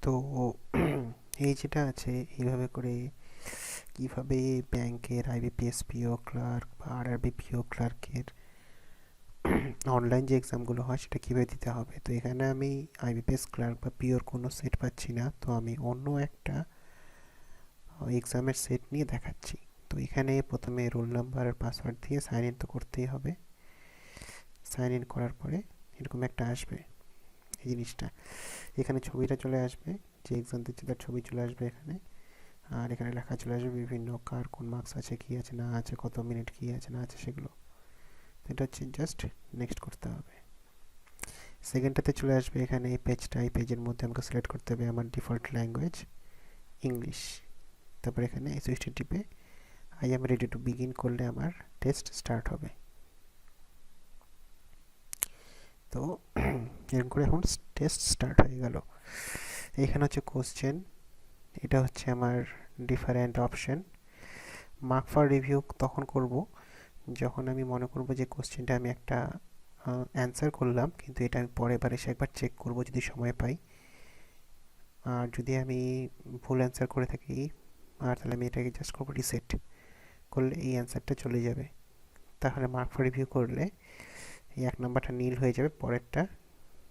তো এই যেটা আছে এইভাবে করে কিভাবে ব্যাংকের আইবিপিএস পিও ক্লার্ক বা আরআরবি পিও ক্লার্কের অনলাইন যে এক্সামগুলো হয় সেটা কীভাবে দিতে হবে। তো এখানে আমি আইবিপিএস ক্লার্ক বা পিওর কোনো সেট পাচ্ছি না, তো আমি অন্য একটা এক্সামের সেট নিয়ে দেখাচ্ছি। তো এখানে প্রথমে রোল নাম্বার আর পাসওয়ার্ড দিয়ে সাইন ইন তো করতেই হবে। সাইন ইন করার পরে এরকম একটা আসবে এই জিনিসটা, এখানে ছবিটা চলে আসবে, যে এক্সাম দিচ্ছে তার ছবি চলে আসবে এখানে। আর এখানে লেখা চলে আসবে বিভিন্ন কার কোন মার্কস আছে, কী আছে না আছে, কত মিনিট কী আছে না আছে সেগুলো। তো এটা হচ্ছে জাস্ট নেক্সট করতে হবে। সেকেন্ডটাতে চলে আসবে এখানে এই পেজটা, এই পেজের মধ্যে আমাকে সিলেক্ট করতে হবে আমার ডিফল্ট ল্যাঙ্গুয়েজ ইংলিশ। তারপর এখানে এই সুইচটা টিপে I am ready to begin করলে আমার টেস্ট স্টার্ট হবে। তো এরকম করে এখন টেস্ট স্টার্ট হয়ে গেল। এখানে হচ্ছে কোশ্চেন, এটা হচ্ছে আমার different option. Mark for review তখন করব যখন আমি মনে করব যে কোশ্চেনটা আমি একটা অ্যান্সার করলাম, কিন্তু এটা আমি পরের বার এসে একবার চেক করব যদি সময় পাই। আর যদি আমি ভুল অ্যান্সার করে থাকি, আর তাহলে আমি এটাকে জাস্ট করবো রিসেট করলে এই অ্যান্সারটা চলে যাবে। তাহলে মার্ক ফর রিভিউ করলে এই 1 নাম্বারটা নীল হয়ে যাবে, পরেরটা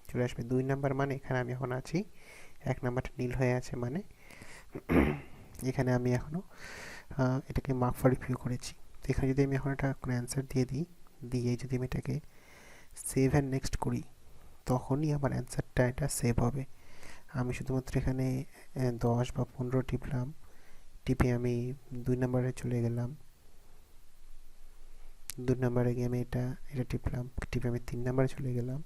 চলে আসবে 2 নাম্বার, মানে এখানে আমি এখন আছি 1 নাম্বারটা নীল হয়ে আছে, মানে এখানে আমি এখনও এটাকে মার্ক ফর রিভিউ করেছি। তো এখানে যদি আমি এখন একটা কোনো অ্যান্সার দিয়ে দিই, দিয়ে যদি আমি এটাকে সেভ অ্যান্ড নেক্সট করি, তখনই আমার অ্যান্সারটা এটা সেভ হবে। আমি শুধুমাত্র এখানে 10 বা 15 টিপলাম, টিপে আমি 2 নাম্বারে চলে গেলাম, 2 নাম্বারে গিয়ে আমি এটা এটা টিপলাম, টিপে আমি 3 নাম্বারে চলে গেলাম,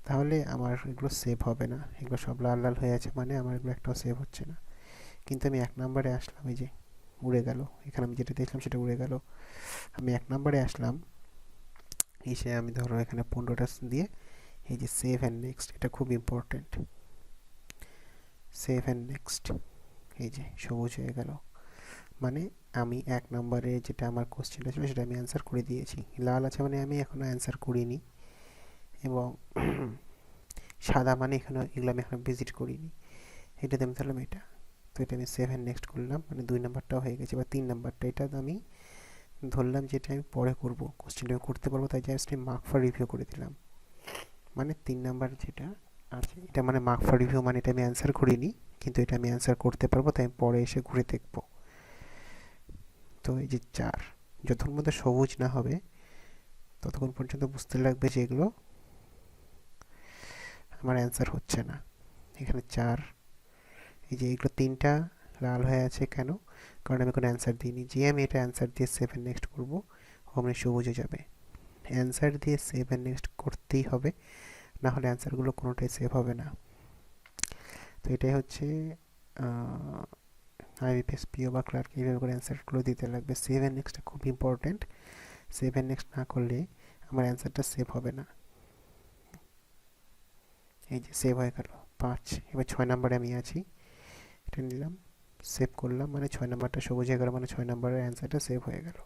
তাহলে আমার এগুলো সেভ হবে না। এগুলো সব লাল লাল হয়ে আছে, মানে আমার এগুলো একটাও সেভ হচ্ছে না। কিন্তু আমি 1 নাম্বারে আসলাম, এই যে উড়ে গেল, এখানে আমি যেটা দেখলাম সেটা উড়ে গেল। আমি 1 নাম্বারে আসলাম, এসে আমি ধরো এখানে 15টা দিয়ে এই যে সেভ অ্যান্ড নেক্সট, এটা খুব ইম্পর্ট্যান্ট। সেভ অ্যান্ড নেক্সট, এই যে সবুজ হয়ে গেল, মানে আমি 1 নম্বরে যেটা আমার কোশ্চেনটা ছিল সেটা আমি অ্যান্সার করে দিয়েছি। লাল আছে মানে আমি এখনও অ্যান্সার করিনি, এবং সাদা মানে এখানে এগুলো আমি এখনও ভিজিট করিনি। এটাতে আমি ধরলাম এটা, তো এটা আমি সেভ অ্যান্ড নেক্সট করলাম, মানে 2 নাম্বারটাও হয়ে গেছে। বা 3 নাম্বারটা, এটা আমি ধরলাম যেটা আমি পরে করব, কোশ্চেনটা আমি করতে পারবো, তাই জাস্ট আমি মার্ক ফর রিভিউ করে দিলাম। মানে 3 নাম্বার যেটা আছে এটা মানে মার্ক ফর রিভিউ, মানে এটা আমি অ্যান্সার করিনি, কিন্তু এটা আমি অ্যান্সার করতে পারবো, তাই আমি পরে এসে ঘুরে দেখবো। তো এই যে 4, যতক্ষণ মধ্যে সবুজ না হবে ততক্ষণ পর্যন্ত বুঝতে লাগবে যে এগুলো আমার অ্যান্সার হচ্ছে না। এখানে 4, এই যে এগুলো 3টা লাল হয়ে আছে কেন, কারণ আমি কোনো অ্যান্সার দিইনি। যে আমি এটা অ্যান্সার দিয়ে সেভ এন্ড নেক্সট করবো, অমনি সবুজ হয়ে যাবে। অ্যান্সার দিয়ে সেভ এন্ড নেক্সট করতেই হবে, না হলে অ্যান্সারগুলো কোনোটাই সেভ হবে না। তো এটাই হচ্ছে আইবিপিএস পিও বা ক্লার্ক এইভাবে করে অ্যান্সারগুলো দিতে লাগবে। সেভ এন্ড নেক্সটটা খুব ইম্পর্ট্যান্ট, সেভ এন্ড নেক্সট না করলে আমার অ্যান্সারটা সেভ হবে না। এই যে সেভ হয়ে গেল 5। এবার 6 নাম্বারে আমি আছি, এটা নিলাম, সেভ করলাম, মানে 6 নাম্বারটা সবুজ হয়ে গেল, মানে 6 নাম্বারের অ্যান্সারটা সেভ হয়ে গেল।